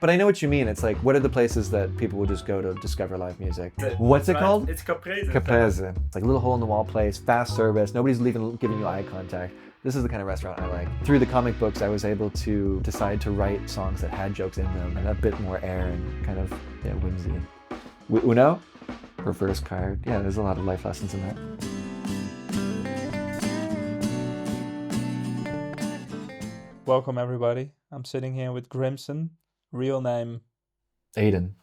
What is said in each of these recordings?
But I know what you mean. It's like, what are the places that people will just go to discover live music? What's it called? It's Caprese. Caprese. It's like a little hole in the wall place, fast service, nobody's giving you eye contact. This is the kind of restaurant I like. Through the comic books, I was able to decide to write songs that had jokes in them and a bit more air and kind of whimsy. Uno? Reverse card. Yeah, there's a lot of life lessons in that. Welcome everybody. I'm sitting here with Grimson, real name Aiden.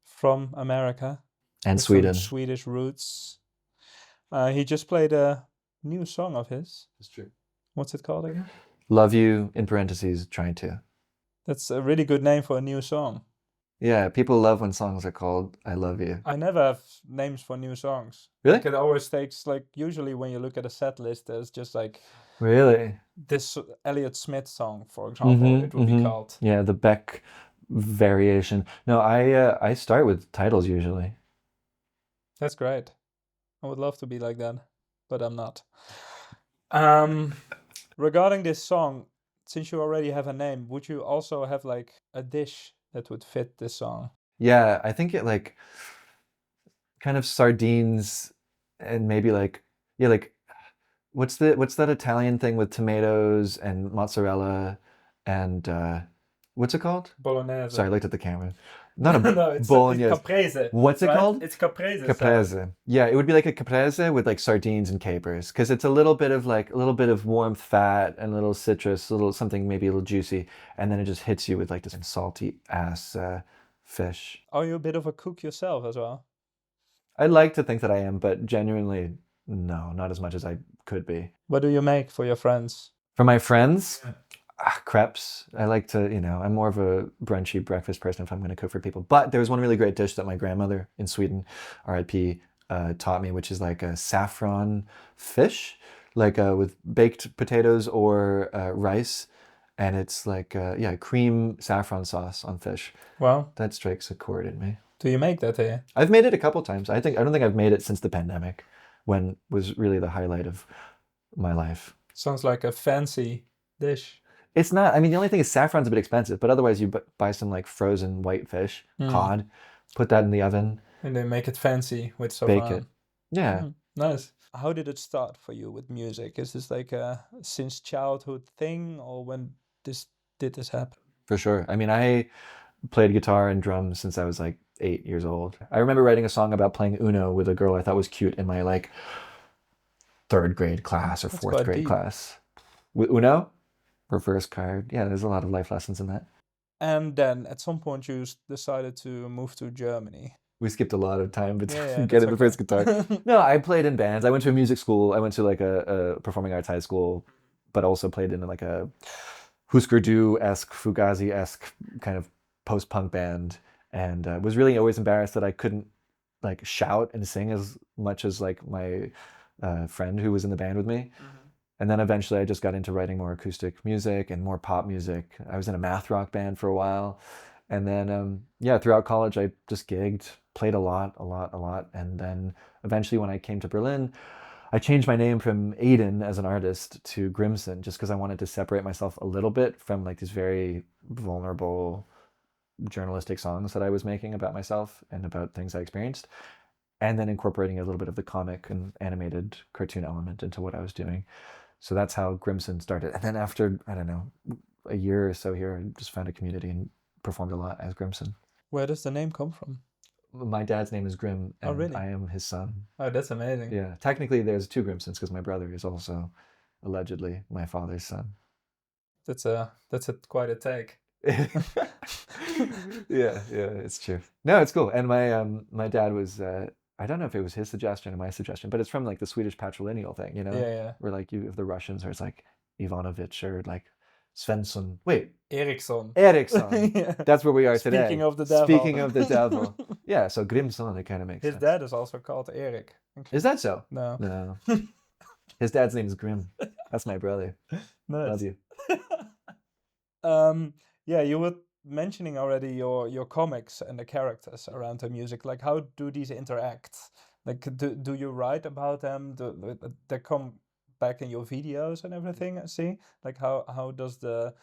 From America. And with Sweden. some Swedish roots. He just played a new song of his. It's true. What's it called again? Love You, in parentheses, trying to. That's a really good name for a new song. Yeah, people love when songs are called I Love You. I never have names for new songs. Really? Like it always takes, like, usually when you look at a set list, there's just like Really? this Elliott Smith song, for example, it would be called. Yeah, the Beck variation. No, I start with titles usually. That's great. I would love to be like that, but I'm not. Regarding this song, since you already have a name, would you also have like a dish that would fit this song? Yeah, I think it like kind of sardines and maybe like what's that Italian thing with tomatoes and mozzarella and what's it called? Bolognese. Sorry, I looked at the camera. Not a no, it's bolognese. caprese. What's it right? called? It's caprese. Caprese. Yeah, it would be like a caprese with like sardines and capers because it's a little bit of warm fat and a little citrus, a little something maybe a little juicy, and then it just hits you with like this salty ass fish. Are you a bit of a cook yourself as well? I'd like to think that I am, but genuinely, no, not as much as I could be. What do you make for your friends? For my friends, crepes. I like to, I'm more of a brunchy breakfast person if I'm going to cook for people. But there was one really great dish that my grandmother in Sweden, RIP, taught me, which is like a saffron fish, like with baked potatoes or rice. And it's like, cream saffron sauce on fish. Wow. That strikes a chord in me. Do you make that here? I've made it a couple times. I don't think I've made it since the pandemic, when was really the highlight of my life. Sounds like a fancy dish. It's not. I mean, the only thing is saffron's a bit expensive, but otherwise you buy some like frozen white fish, cod, put that in the oven. And they make it fancy with saffron. Bake it. Yeah. Nice. How did it start for you with music? Is this like a since childhood thing, or when did this happen? For sure. I mean, I played guitar and drums since I was like 8 years old. I remember writing a song about playing Uno with a girl I thought was cute in my like 3rd grade class or 4th grade class. With Uno? Reverse card. Yeah, there's a lot of life lessons in that. And then at some point you decided to move to Germany. We skipped a lot of time between getting the first guitar. No, I played in bands. I went to a music school. I went to like a performing arts high school, but also played in like a Husker Du-esque, Fugazi-esque kind of post-punk band, and was really always embarrassed that I couldn't like shout and sing as much as like my friend who was in the band with me. And then eventually I just got into writing more acoustic music and more pop music. I was in a math rock band for a while. And then, throughout college, I just gigged, played a lot. And then eventually when I came to Berlin, I changed my name from Aiden as an artist to Grimson, just because I wanted to separate myself a little bit from like these very vulnerable journalistic songs that I was making about myself and about things I experienced. And then incorporating a little bit of the comic and animated cartoon element into what I was doing. So that's how Grimson started. And then after, I don't know, a year or so here, I just found a community and performed a lot as Grimson. Where does the name come from? My dad's name is Grim, and really? I am his son. Oh, that's amazing. Yeah, technically there's 2 Grimsons because my brother is also allegedly my father's son. That's quite a take. yeah, it's true. No, it's cool. And my dad was I don't know if it was his suggestion or my suggestion, but it's from like the Swedish patrilineal thing, Yeah. Where like you have the Russians, or it's like Ivanovich or like Svensson. Wait, Eriksson. Yeah. That's where we are today. Speaking of the devil. Speaking of the devil. Yeah, so Grimson, it kind of makes sense. His dad is also called Erik. Is that so? No. His dad's name is Grim. That's my brother. Nice. Love you. You were mentioning already your comics and the characters around the music. Like, how do these interact? Like, do you write about them? Do they come back in your videos and everything? I see. Like, how does the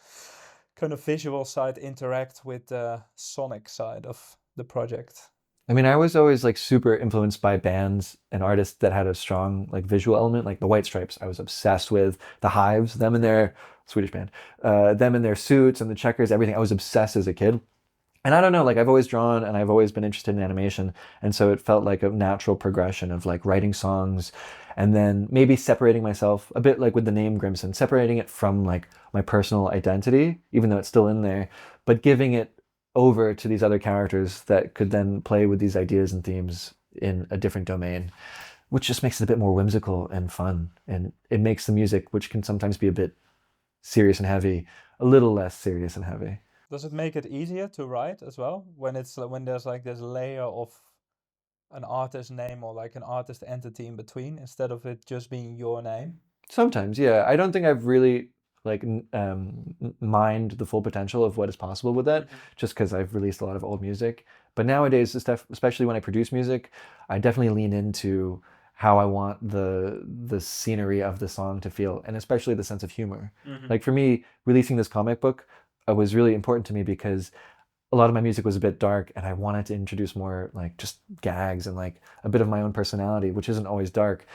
kind of visual side interact with the sonic side of the project? I mean, I was always like super influenced by bands and artists that had a strong like visual element, like the White Stripes. I was obsessed with the Hives, them in their Swedish band, them in their suits and the checkers, everything. I was obsessed as a kid. And I don't know, like I've always drawn and I've always been interested in animation. And so it felt like a natural progression of like writing songs and then maybe separating myself a bit like with the name Grimson, separating it from like my personal identity, even though it's still in there, but giving it over to these other characters that could then play with these ideas and themes in a different domain, which just makes it a bit more whimsical and fun. And it makes the music, which can sometimes be a bit serious and heavy, a little less serious and heavy. Does it make it easier to write as well when it's when there's like this layer of an artist name or like an artist entity in between instead of it just being your name? Sometimes, yeah. I don't think I've really like mined the full potential of what is possible with that, just because I've released a lot of old music. But nowadays, especially when I produce music, I definitely lean into how I want the scenery of the song to feel, and especially the sense of humor. Mm-hmm. Like for me, releasing this comic book was really important to me because a lot of my music was a bit dark and I wanted to introduce more like just gags and like a bit of my own personality, which isn't always dark,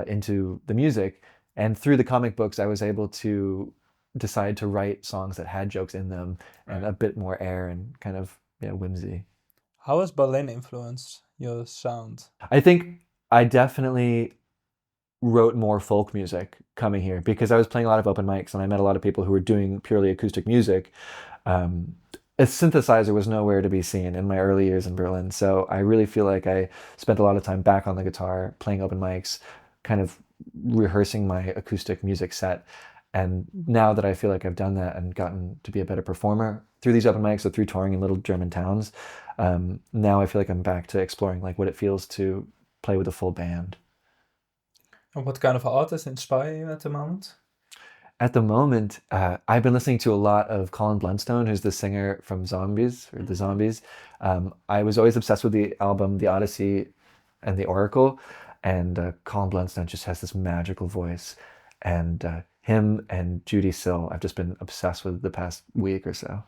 into the music. And through the comic books, I was able to decide to write songs that had jokes in them and Right. a bit more air and kind of whimsy. How has Berlin influenced your sound? I think I definitely wrote more folk music coming here because I was playing a lot of open mics and I met a lot of people who were doing purely acoustic music. Um, a synthesizer was nowhere to be seen in my early years in Berlin, so I really feel like I spent a lot of time back on the guitar, playing open mics, kind of rehearsing my acoustic music set. And now that I feel like I've done that and gotten to be a better performer through these open mics or through touring in little German towns, now I feel like I'm back to exploring like what it feels to play with a full band. And what kind of artists inspire you at the moment? At the moment, I've been listening to a lot of Colin Blunstone, who's the singer from Zombies or the Zombies. I was always obsessed with the album The Odyssey and The Oracle, and Colin Blunstone just has this magical voice. And him and Judy Sill, I've just been obsessed with the past week or so.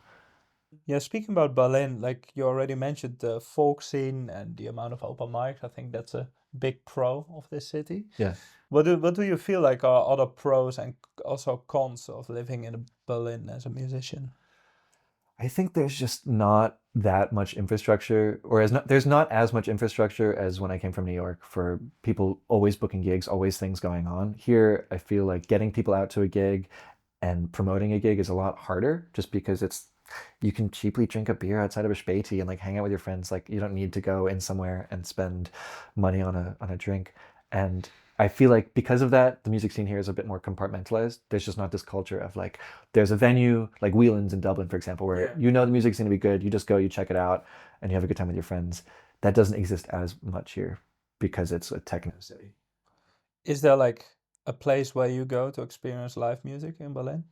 Yeah, speaking about Berlin, like you already mentioned the folk scene and the amount of open mics, I think that's a big pro of this city. Yeah. What do you feel like are other pros and also cons of living in Berlin as a musician? I think there's just not that much infrastructure, or there's not as much infrastructure as when I came from New York for people always booking gigs, always things going on. Here, I feel like getting people out to a gig and promoting a gig is a lot harder just because you can cheaply drink a beer outside of a Späti and like hang out with your friends. Like you don't need to go in somewhere and spend money on a drink. And I feel like because of that, the music scene here is a bit more compartmentalized. There's just not this culture of like, there's a venue like Whelan's in Dublin, for example, where Yeah. you know the music's going to be good. You just go, you check it out, and you have a good time with your friends. That doesn't exist as much here because it's a techno city. Is there like a place where you go to experience live music in Berlin?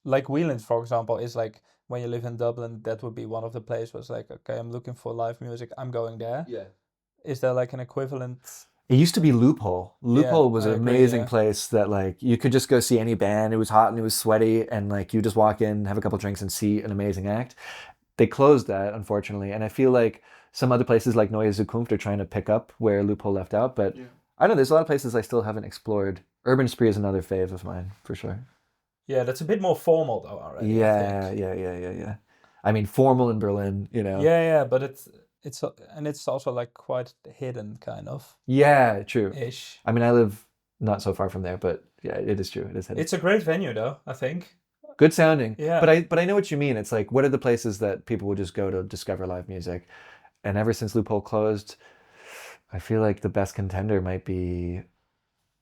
Like Whelan's, for example, is like when you live in Dublin, that would be one of the places where it's like, okay, I'm looking for live music, I'm going there. Yeah. Is there like an equivalent? It used to be Loophole. Yeah, Loophole was I an agree. amazing Yeah. place that like you could just go see any band. It was hot and it was sweaty, and like you just walk in, have a couple drinks, and see an amazing act. They closed that, unfortunately, and I feel like some other places like Neue Zukunft are trying to pick up where Loophole left out. But Yeah. I don't know. There's a lot of places I still haven't explored. Urban Spree is another fave of mine for sure. Yeah, that's a bit more formal though already, I Yeah, think. yeah, yeah, yeah, yeah. I mean, formal in Berlin, you know. Yeah, yeah, but and it's also like quite hidden kind of Yeah, true. ish. I mean, I live not so far from there, but yeah, it is true. It is hidden. It's a great venue though, I think. Good sounding. Yeah. But I know what you mean. It's like what are the places that people would just go to discover live music? And ever since Loophole closed, I feel like the best contender might be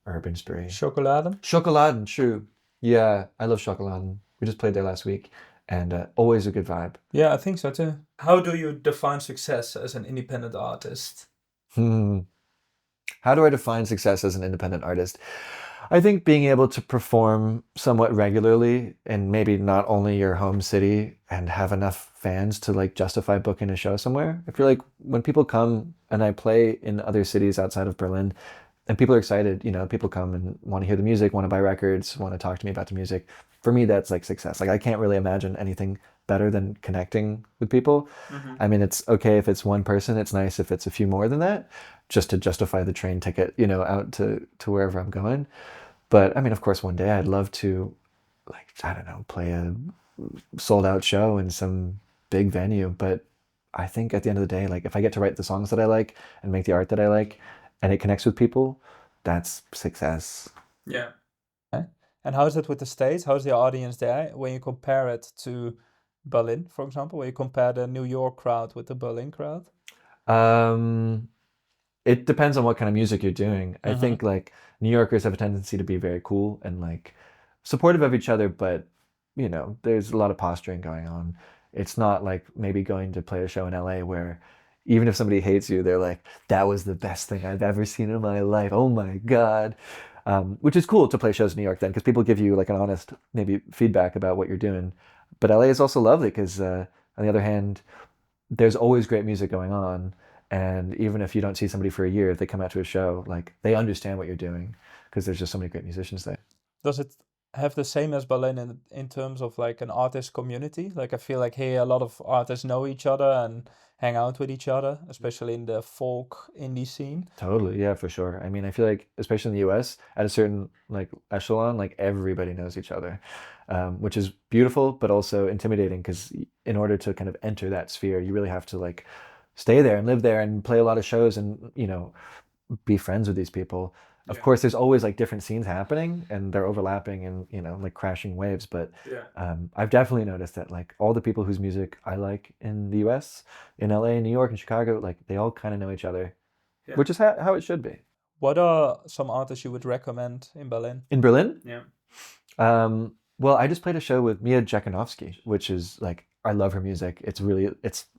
Urban Spree. Schokoladen? Schokoladen, true. Yeah, I love Schokoladen. We just played there last week, and always a good vibe. Yeah, I think so too. How do you define success as an independent artist? Hmm. How do I define success as an independent artist? I think being able to perform somewhat regularly in maybe not only your home city and have enough fans to like justify booking a show somewhere. I feel like when people come and I play in other cities outside of Berlin and people are excited, you know, people come and want to hear the music, want to buy records, want to talk to me about the music. for me, that's like success. Like I can't really imagine anything better than connecting with people. I mean, it's okay if it's one person. It's nice if it's a few more than that, just to justify the train ticket, out to wherever I'm going. But I mean, of course, one day I'd love to, like, I don't know, play a sold out show in some big venue. But I think at the end of the day, like, if I get to write the songs that I like and make the art that I like, and it connects with people, that's success. Yeah. And how is it with the States? How's the audience there when you compare it to Berlin, for example, where you compare the New York crowd with the Berlin crowd? Um, it depends on what kind of music you're doing. I think like New Yorkers have a tendency to be very cool and like supportive of each other, but there's a lot of posturing going on. It's not like maybe going to play a show in LA where even if somebody hates you, they're like, that was the best thing I've ever seen in my life. Oh my God. Which is cool to play shows in New York then, because people give you like an honest maybe feedback about what you're doing. But LA is also lovely because on the other hand, there's always great music going on. And even if you don't see somebody for a year, if they come out to a show, like they understand what you're doing because there's just so many great musicians there. Does it have the same as Berlin in terms of like an artist community? Like I feel like here a lot of artists know each other and hang out with each other, especially in the folk indie scene. Totally, yeah, for sure. I mean, I feel like, especially in the US, at a certain like echelon, like everybody knows each other, which is beautiful, but also intimidating because in order to kind of enter that sphere, you really have to like stay there and live there and play a lot of shows and, be friends with these people. Of course, there's always like different scenes happening and they're overlapping and, like crashing waves. But I've definitely noticed that like all the people whose music I like in the US, in LA, New York, and Chicago, like they all kind of know each other, which is how it should be. What are some artists you would recommend in Berlin? In Berlin? Yeah. Well, I just played a show with Mia Jakunovsky, which is like, I love her music. It's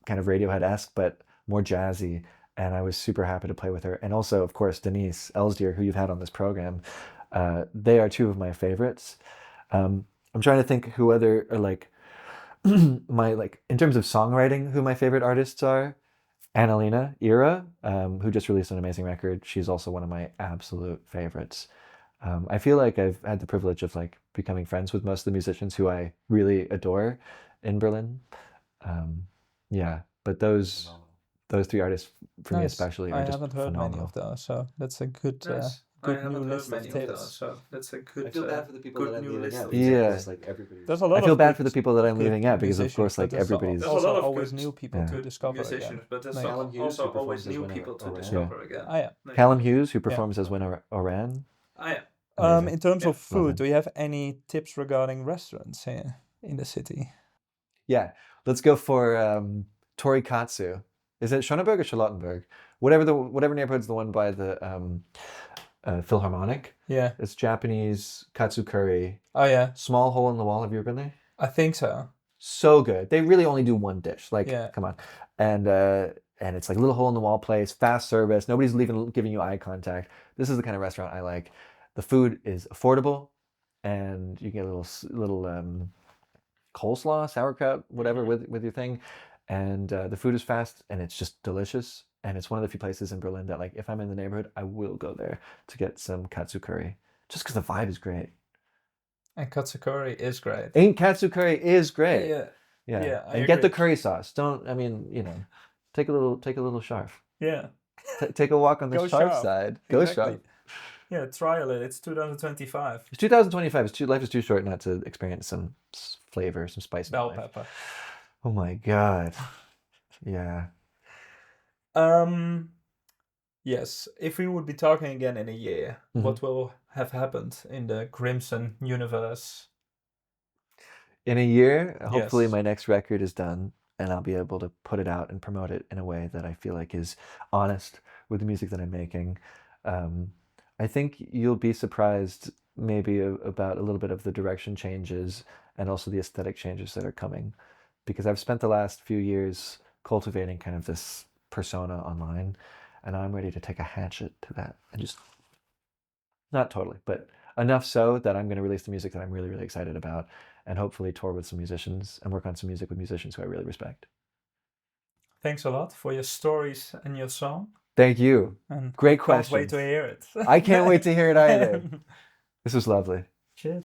kind of Radiohead-esque, but more jazzy. And I was super happy to play with her. And also, of course, Denise Elsdeer, who you've had on this program. They are two of my favorites. I'm trying to think who other are like my like in terms of songwriting, who my favorite artists are. Annalena Ira, who just released an amazing record. She's also one of my absolute favorites. I feel like I've had the privilege of like becoming friends with most of the musicians who I really adore in Berlin. Yeah, but those three artists for me Nice. especially I are just haven't heard many phenomenal. of those, so that's a good new list of tips. So that's a good. I feel bad for the people that I'm leaving out. Yeah. Because like everybody's. There's a I lot feel of bad for the people that I'm good leaving out because of musicians, course like but there's everybody's. also always new people Yeah. to discover musicians, again. but there's Like- Callum Hughes, also who always performs as new Winner people to Oran. discover again. Ah, yeah. Like- Callum Hughes, who performs as Winner Oran. Ah, yeah. Amazing. In terms of Love food, him. do you have any tips regarding restaurants here in the city? Yeah, let's go for Torikatsu. Is it Schöneberg or Charlottenburg? Whatever neighborhood's the one by the Philharmonic. Yeah. It's Japanese katsu curry. Oh yeah, Small hole in the wall. Have you ever been there? I think so. So good. They really only do one dish. Like, Yeah. come on. And it's like a little hole in the wall place, fast service. Nobody's giving you eye contact. This is the kind of restaurant I like. The food is affordable, and you get a little coleslaw, sauerkraut, whatever with your thing. And the food is fast and it's just delicious. And it's one of the few places in Berlin that like if I'm in the neighborhood, I will go there to get some katsu curry, just because the vibe is great. And katsu curry is great. And katsu curry is great. Yeah. Yeah. Yeah, I And get the agree. curry sauce. Don't, I mean, take a little sharp. Yeah. Take a walk on the Go sharp sharp. side. Go Exactly. sharp. Yeah, trial it. It's 2025. It's 2025. Life is too short not to experience some flavor, some spice. in Bell life. pepper. Oh my God. Yeah. Yes. If we would be talking again in a year, Mhm. what will have happened in the Grimson universe? In a year, hopefully Yes. my next record is done and I'll be able to put it out and promote it in a way that I feel like is honest with the music that I'm making. I think you'll be surprised maybe about a little bit of the direction changes and also the aesthetic changes that are coming. Because I've spent the last few years cultivating kind of this persona online, and I'm ready to take a hatchet to that and just, not totally, but enough so that I'm going to release the music that I'm really, really excited about and hopefully tour with some musicians and work on some music with musicians who I really respect. Thanks a lot for your stories and your song. Thank you. And Great can't wait questions. to hear it. I can't wait to hear it either. This was lovely. Cheers.